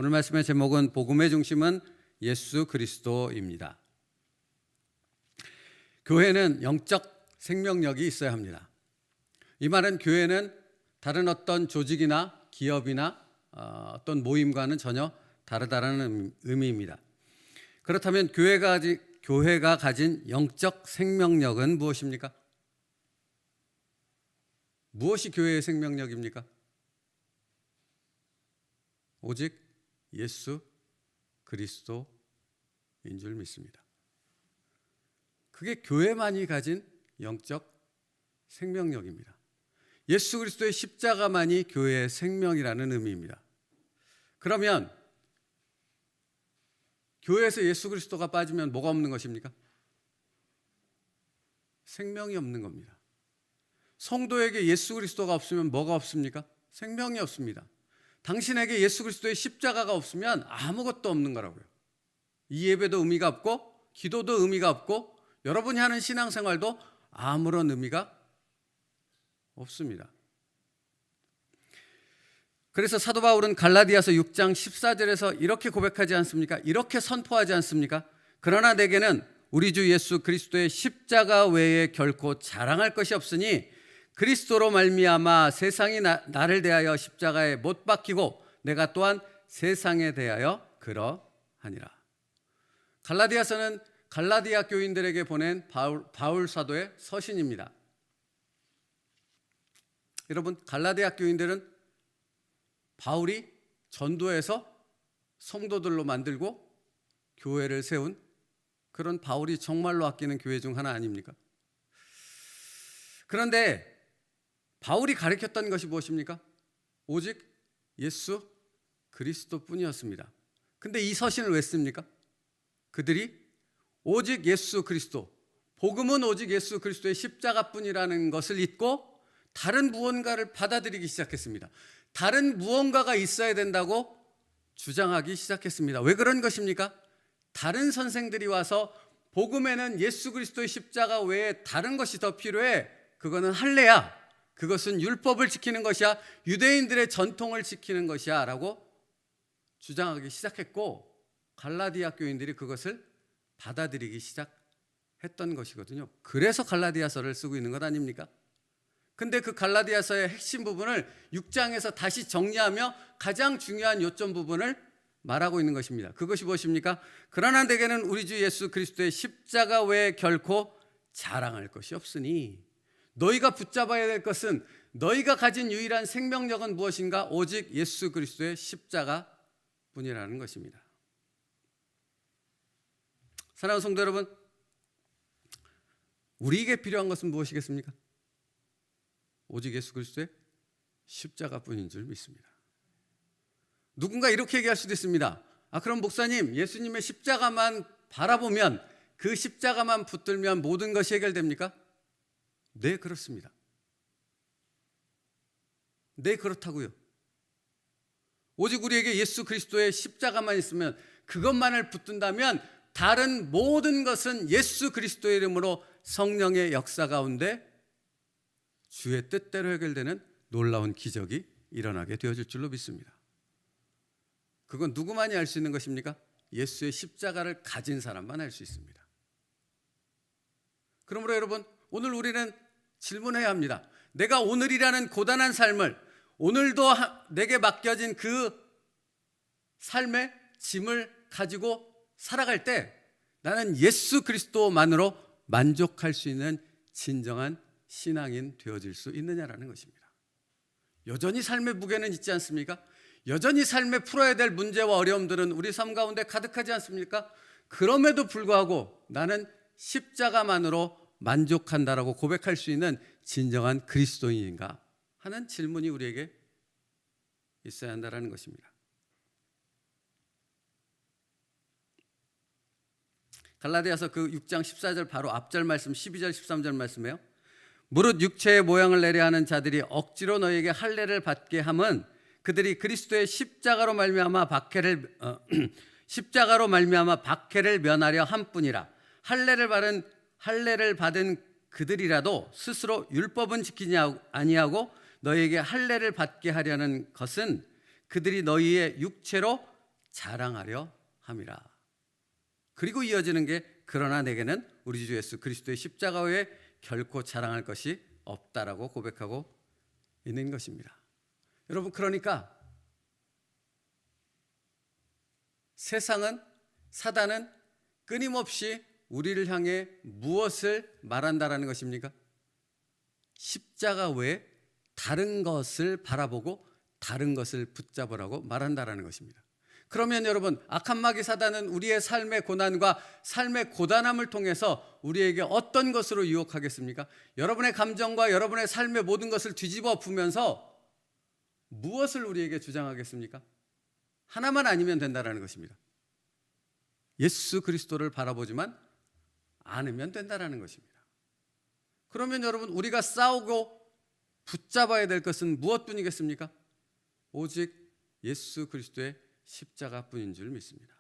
오늘 말씀의 제목은 복음의 중심은 예수 그리스도입니다. 교회는 영적 생명력이 있어야 합니다. 이 말은 교회는 다른 어떤 조직이나 기업이나 어떤 모임과는 전혀 다르다는 의미입니다. 그렇다면 교회가 가진 영적 생명력은 무엇입니까? 무엇이 교회의 생명력입니까? 오직 예수 그리스도인 줄 믿습니다. 그게 교회만이 가진 영적 생명력입니다. 예수 그리스도의 십자가만이 교회의 생명이라는 의미입니다. 그러면 교회에서 예수 그리스도가 빠지면 뭐가 없는 것입니까? 생명이 없는 겁니다. 성도에게 예수 그리스도가 없으면 뭐가 없습니까? 생명이 없습니다. 당신에게 예수 그리스도의 십자가가 없으면 아무것도 없는 거라고요. 이 예배도 의미가 없고 기도도 의미가 없고 여러분이 하는 신앙생활도 아무런 의미가 없습니다. 그래서 사도 바울은 갈라디아서 6장 14절에서 이렇게 고백하지 않습니까? 이렇게 선포하지 않습니까? 그러나 내게는 우리 주 예수 그리스도의 십자가 외에 결코 자랑할 것이 없으니 그리스도로 말미암아 세상이 나를 대하여 십자가에 못 박히고 내가 또한 세상에 대하여 그러하니라. 갈라디아서는 갈라디아 교인들에게 보낸 바울 사도의 서신입니다. 여러분, 갈라디아 교인들은 바울이 전도해서 성도들로 만들고 교회를 세운 그런 바울이 정말로 아끼는 교회 중 하나 아닙니까? 그런데 바울이 가르쳤던 것이 무엇입니까? 오직 예수 그리스도뿐이었습니다. 근데 이 서신을 왜 씁니까? 그들이 오직 예수 그리스도, 복음은 오직 예수 그리스도의 십자가뿐이라는 것을 잊고 다른 무언가를 받아들이기 시작했습니다. 다른 무언가가 있어야 된다고 주장하기 시작했습니다. 왜 그런 것입니까? 다른 선생들이 와서 복음에는 예수 그리스도의 십자가 외에 다른 것이 더 필요해. 그거는 할례야. 그것은 율법을 지키는 것이야. 유대인들의 전통을 지키는 것이야 라고 주장하기 시작했고 갈라디아 교인들이 그것을 받아들이기 시작했던 것이거든요. 그래서 갈라디아서를 쓰고 있는 것 아닙니까? 근데 그 갈라디아서의 핵심 부분을 6장에서 다시 정리하며 가장 중요한 요점 부분을 말하고 있는 것입니다. 그것이 무엇입니까? 그러나 내게는 우리 주 예수 그리스도의 십자가 외에 결코 자랑할 것이 없으니 너희가 붙잡아야 될 것은 너희가 가진 유일한 생명력은 무엇인가? 오직 예수 그리스도의 십자가 뿐이라는 것입니다. 사랑하는 성도 여러분, 우리에게 필요한 것은 무엇이겠습니까? 오직 예수 그리스도의 십자가뿐인 줄 믿습니다. 누군가 이렇게 얘기할 수도 있습니다. 그럼 목사님, 예수님의 십자가만 바라보면 그 십자가만 붙들면 모든 것이 해결됩니까? 네, 그렇습니다. 네, 그렇다고요. 오직 우리에게 예수 그리스도의 십자가만 있으면, 그것만을 붙든다면 다른 모든 것은 예수 그리스도의 이름으로 성령의 역사 가운데 주의 뜻대로 해결되는 놀라운 기적이 일어나게 되어질 줄로 믿습니다. 그건 누구만이 알 수 있는 것입니까? 예수의 십자가를 가진 사람만 알 수 있습니다. 그러므로 여러분, 오늘 우리는 질문해야 합니다. 내가 오늘이라는 고단한 삶을, 오늘도 내게 맡겨진 그 삶의 짐을 가지고 살아갈 때 나는 예수 그리스도만으로 만족할 수 있는 진정한 신앙인 되어질 수 있느냐라는 것입니다. 여전히 삶의 무게는 있지 않습니까? 여전히 삶에 풀어야 될 문제와 어려움들은 우리 삶 가운데 가득하지 않습니까? 그럼에도 불구하고 나는 십자가만으로 만족한다라고 고백할 수 있는 진정한 그리스도인인가 하는 질문이 우리에게 있어야 한다는 것입니다. 갈라디아서 그 6장 14절 바로 앞절 말씀 12절 13절 말씀이에요. 무릇 육체의 모양을 내려 하는 자들이 억지로 너에게 할례를 받게 함은 그들이 그리스도의 십자가로 말미암아 박해를 면하려 함뿐이라. 할례를 받은 그들이라도 스스로 율법은 지키지 아니하고 너희에게 할례를 받게 하려는 것은 그들이 너희의 육체로 자랑하려 함이라. 그리고 이어지는 게 그러나 내게는 우리 주 예수 그리스도의 십자가 외에 결코 자랑할 것이 없다라고 고백하고 있는 것입니다. 여러분, 그러니까 세상은, 사단은 끊임없이 우리를 향해 무엇을 말한다라는 것입니까? 십자가 외에 다른 것을 바라보고 다른 것을 붙잡으라고 말한다라는 것입니다. 그러면 여러분, 악한 마귀 사단은 우리의 삶의 고난과 삶의 고단함을 통해서 우리에게 어떤 것으로 유혹하겠습니까? 여러분의 감정과 여러분의 삶의 모든 것을 뒤집어 엎으면서 무엇을 우리에게 주장하겠습니까? 하나만 아니면 된다라는 것입니다. 예수 그리스도를 바라보지만 않으면 된다라는 것입니다. 그러면 여러분, 우리가 싸우고 붙잡아야 될 것은 무엇뿐이겠습니까? 오직 예수 그리스도의 십자가뿐인 줄 믿습니다.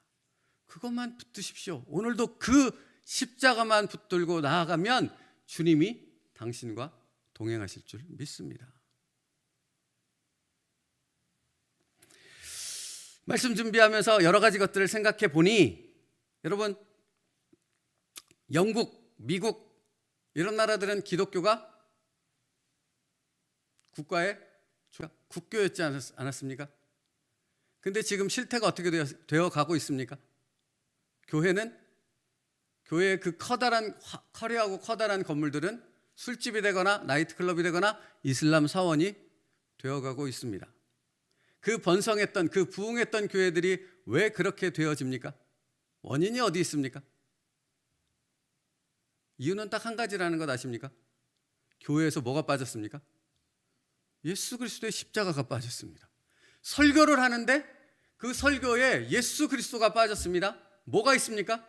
그것만 붙드십시오. 오늘도 그 십자가만 붙들고 나아가면 주님이 당신과 동행하실 줄 믿습니다. 말씀 준비하면서 여러 가지 것들을 생각해 보니 여러분, 영국, 미국 이런 나라들은 기독교가 국가의 국교였지 않았습니까? 근데 지금 실태가 어떻게 되어 가고 있습니까? 교회의 그 화려하고 커다란 건물들은 술집이 되거나 나이트클럽이 되거나 이슬람 사원이 되어가고 있습니다. 그 번성했던, 그 부흥했던 교회들이 왜 그렇게 되어집니까? 원인이 어디 있습니까? 이유는 딱 한 가지라는 것 아십니까? 교회에서 뭐가 빠졌습니까? 예수 그리스도의 십자가가 빠졌습니다. 설교를 하는데 그 설교에 예수 그리스도가 빠졌습니다. 뭐가 있습니까?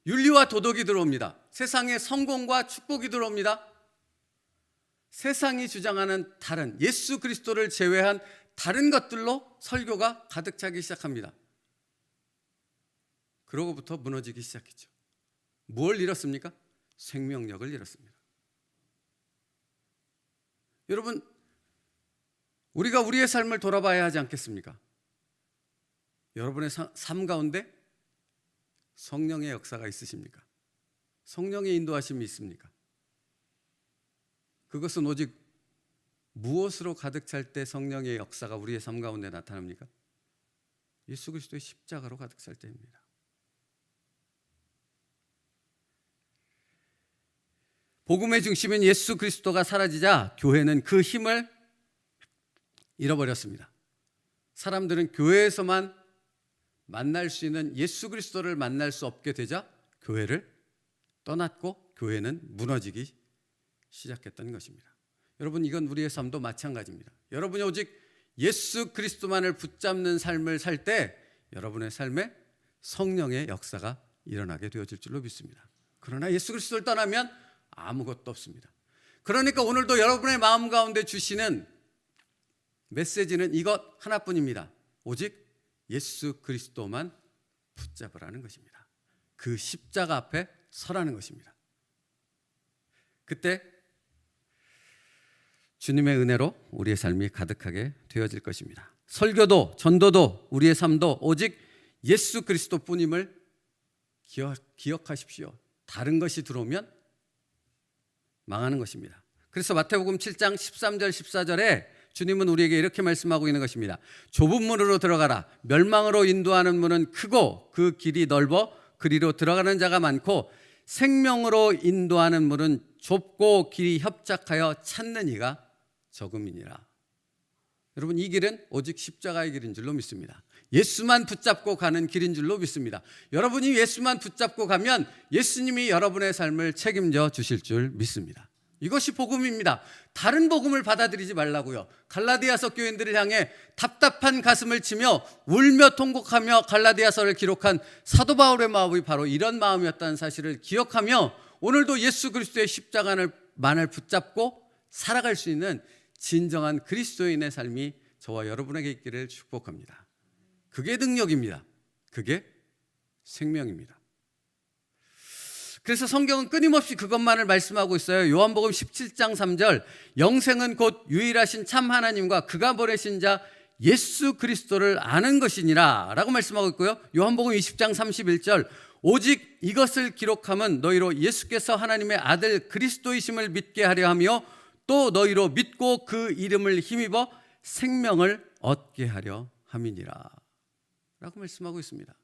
윤리와 도덕이 들어옵니다. 세상에 성공과 축복이 들어옵니다. 세상이 주장하는 다른 예수 그리스도를 제외한 다른 것들로 설교가 가득 차기 시작합니다. 그러고부터 무너지기 시작했죠. 뭘 잃었습니까? 생명력을 잃었습니다. 여러분, 우리가 우리의 삶을 돌아봐야 하지 않겠습니까? 여러분의 삶 가운데 성령의 역사가 있으십니까? 성령의 인도하심이 있습니까? 그것은 오직 무엇으로 가득 찰 때 성령의 역사가 우리의 삶 가운데 나타납니까? 예수 그리스도의 십자가로 가득 찰 때입니다. 복음의 중심인 예수 그리스도가 사라지자 교회는 그 힘을 잃어버렸습니다. 사람들은 교회에서만 만날 수 있는 예수 그리스도를 만날 수 없게 되자 교회를 떠났고 교회는 무너지기 시작했던 것입니다. 여러분, 이건 우리의 삶도 마찬가지입니다. 여러분이 오직 예수 그리스도만을 붙잡는 삶을 살 때 여러분의 삶에 성령의 역사가 일어나게 되어질 줄로 믿습니다. 그러나 예수 그리스도를 떠나면 아무것도 없습니다. 그러니까 오늘도 여러분의 마음 가운데 주시는 메시지는 이것 하나뿐입니다. 오직 예수 그리스도만 붙잡으라는 것입니다. 그 십자가 앞에 서라는 것입니다. 그때 주님의 은혜로 우리의 삶이 가득하게 되어질 것입니다. 설교도 전도도 우리의 삶도 오직 예수 그리스도뿐임을 기억하십시오. 다른 것이 들어오면 망하는 것입니다. 그래서 마태복음 7장 13절 14절에 주님은 우리에게 이렇게 말씀하고 있는 것입니다. 좁은 문으로 들어가라. 멸망으로 인도하는 문은 크고 그 길이 넓어 그리로 들어가는 자가 많고 생명으로 인도하는 문은 좁고 길이 협착하여 찾는 이가 적음이니라. 여러분, 이 길은 오직 십자가의 길인 줄로 믿습니다. 예수만 붙잡고 가는 길인 줄로 믿습니다. 여러분이 예수만 붙잡고 가면 예수님이 여러분의 삶을 책임져 주실 줄 믿습니다. 이것이 복음입니다. 다른 복음을 받아들이지 말라고요. 갈라디아서 교인들을 향해 답답한 가슴을 치며 울며 통곡하며 갈라디아서를 기록한 사도 바울의 마음이 바로 이런 마음이었다는 사실을 기억하며 오늘도 예수 그리스도의 십자가만을 붙잡고 살아갈 수 있는 진정한 그리스도인의 삶이 저와 여러분에게 있기를 축복합니다. 그게 능력입니다. 그게 생명입니다. 그래서 성경은 끊임없이 그것만을 말씀하고 있어요. 요한복음 17장 3절 영생은 곧 유일하신 참 하나님과 그가 보내신 자 예수 그리스도를 아는 것이니라 라고 말씀하고 있고요. 요한복음 20장 31절 오직 이것을 기록함은 너희로 예수께서 하나님의 아들 그리스도이심을 믿게 하려 하며 또 너희로 믿고 그 이름을 힘입어 생명을 얻게 하려 함이니라 라고 말씀하고 있습니다.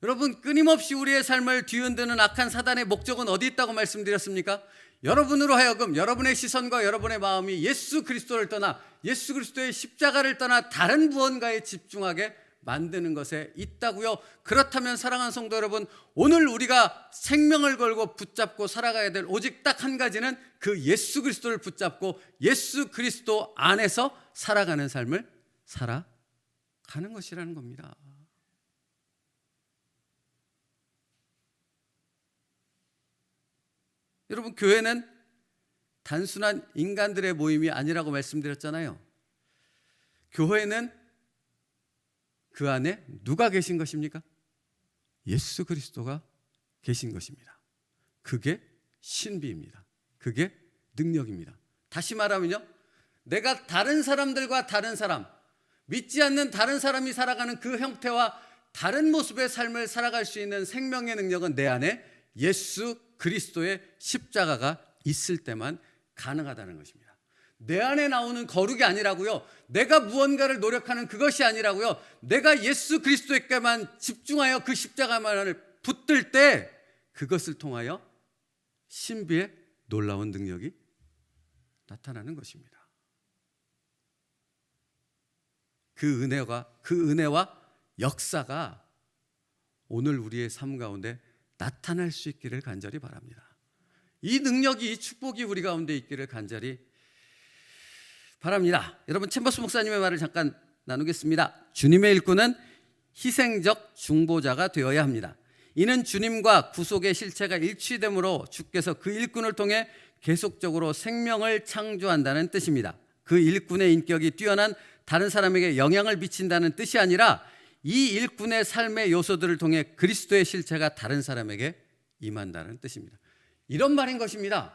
여러분, 끊임없이 우리의 삶을 뒤흔드는 악한 사단의 목적은 어디 있다고 말씀드렸습니까? 여러분으로 하여금 여러분의 시선과 여러분의 마음이 예수 그리스도를 떠나 예수 그리스도의 십자가를 떠나 다른 무언가에 집중하게 만드는 것에 있다고요. 그렇다면 사랑하는 성도 여러분, 오늘 우리가 생명을 걸고 붙잡고 살아가야 될 오직 딱 한 가지는 그 예수 그리스도를 붙잡고 예수 그리스도 안에서 살아가는 삶을 살아가는 것이라는 겁니다. 여러분, 교회는 단순한 인간들의 모임이 아니라고 말씀드렸잖아요. 교회는 그 안에 누가 계신 것입니까? 예수 그리스도가 계신 것입니다. 그게 신비입니다. 그게 능력입니다. 다시 말하면요, 내가 다른 사람들과 다른 사람, 믿지 않는 다른 사람이 살아가는 그 형태와 다른 모습의 삶을 살아갈 수 있는 생명의 능력은 내 안에 예수 그리스도의 십자가가 있을 때만 가능하다는 것입니다. 내 안에 나오는 거룩이 아니라고요. 내가 무언가를 노력하는 그것이 아니라고요. 내가 예수 그리스도에게만 집중하여 그 십자가만을 붙들 때 그것을 통하여 신비의 놀라운 능력이 나타나는 것입니다. 그 은혜와 역사가 오늘 우리의 삶 가운데 나타날 수 있기를 간절히 바랍니다. 이 능력이, 이 축복이 우리 가운데 있기를 간절히 바랍니다. 여러분, 챔버스 목사님의 말을 잠깐 나누겠습니다. 주님의 일꾼은 희생적 중보자가 되어야 합니다. 이는 주님과 구속의 실체가 일치되므로 주께서 그 일꾼을 통해 계속적으로 생명을 창조한다는 뜻입니다. 그 일꾼의 인격이 뛰어난 다른 사람에게 영향을 미친다는 뜻이 아니라 이 일꾼의 삶의 요소들을 통해 그리스도의 실체가 다른 사람에게 임한다는 뜻입니다. 이런 말인 것입니다.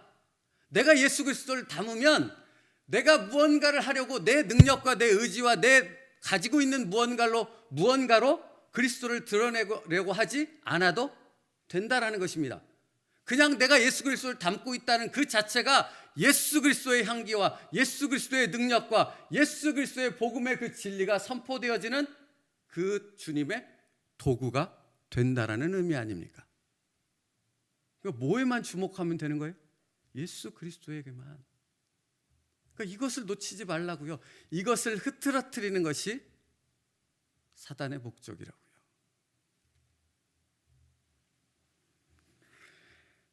내가 예수 그리스도를 담으면 내가 무언가를 하려고 내 능력과 내 의지와 내 가지고 있는 무언가로 그리스도를 드러내려고 하지 않아도 된다라는 것입니다. 그냥 내가 예수 그리스도를 담고 있다는 그 자체가 예수 그리스도의 향기와 예수 그리스도의 능력과 예수 그리스도의 복음의 그 진리가 선포되어지는 그 주님의 도구가 된다라는 의미 아닙니까? 뭐에만 주목하면 되는 거예요? 예수 그리스도에게만. 그러니까 이것을 놓치지 말라고요. 이것을 흐트러뜨리는 것이 사단의 목적이라고요.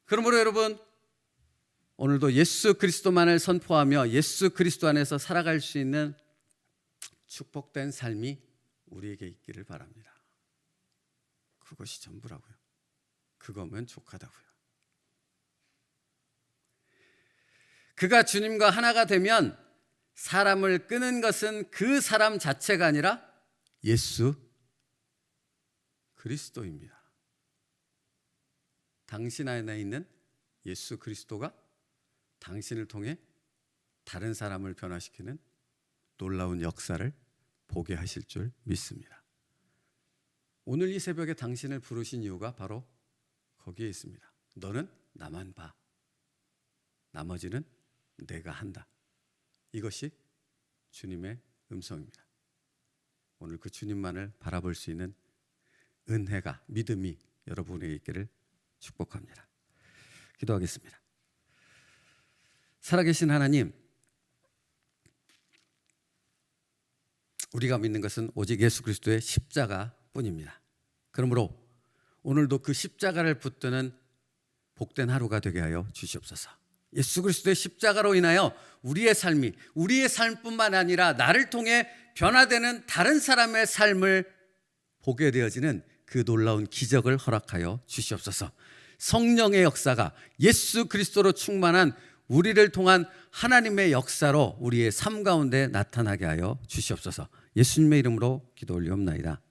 그러므로 여러분, 오늘도 예수 그리스도만을 선포하며 예수 그리스도 안에서 살아갈 수 있는 축복된 삶이 우리에게 있기를 바랍니다. 그것이 전부라고요. 그거면 족하다고요. 그가 주님과 하나가 되면 사람을 끄는 것은 그 사람 자체가 아니라 예수 그리스도입니다. 당신 안에 있는 예수 그리스도가 당신을 통해 다른 사람을 변화시키는 놀라운 역사를 보게 하실 줄 믿습니다. 오늘 이 새벽에 당신을 부르신 이유가 바로 거기에 있습니다. 너는 나만 봐. 나머지는 내가 한다. 이것이 주님의 음성입니다. 오늘 그 주님만을 바라볼 수 있는 은혜가, 믿음이 여러분에게 있기를 축복합니다. 기도하겠습니다. 살아계신 하나님, 우리가 믿는 것은 오직 예수 그리스도의 십자가뿐입니다. 그러므로 오늘도 그 십자가를 붙드는 복된 하루가 되게 하여 주시옵소서. 예수 그리스도의 십자가로 인하여 우리의 삶뿐만 아니라 나를 통해 변화되는 다른 사람의 삶을 보게 되어지는 그 놀라운 기적을 허락하여 주시옵소서. 성령의 역사가 예수 그리스도로 충만한 우리를 통한 하나님의 역사로 우리의 삶 가운데 나타나게 하여 주시옵소서. 예수님의 이름으로 기도 올리옵나이다.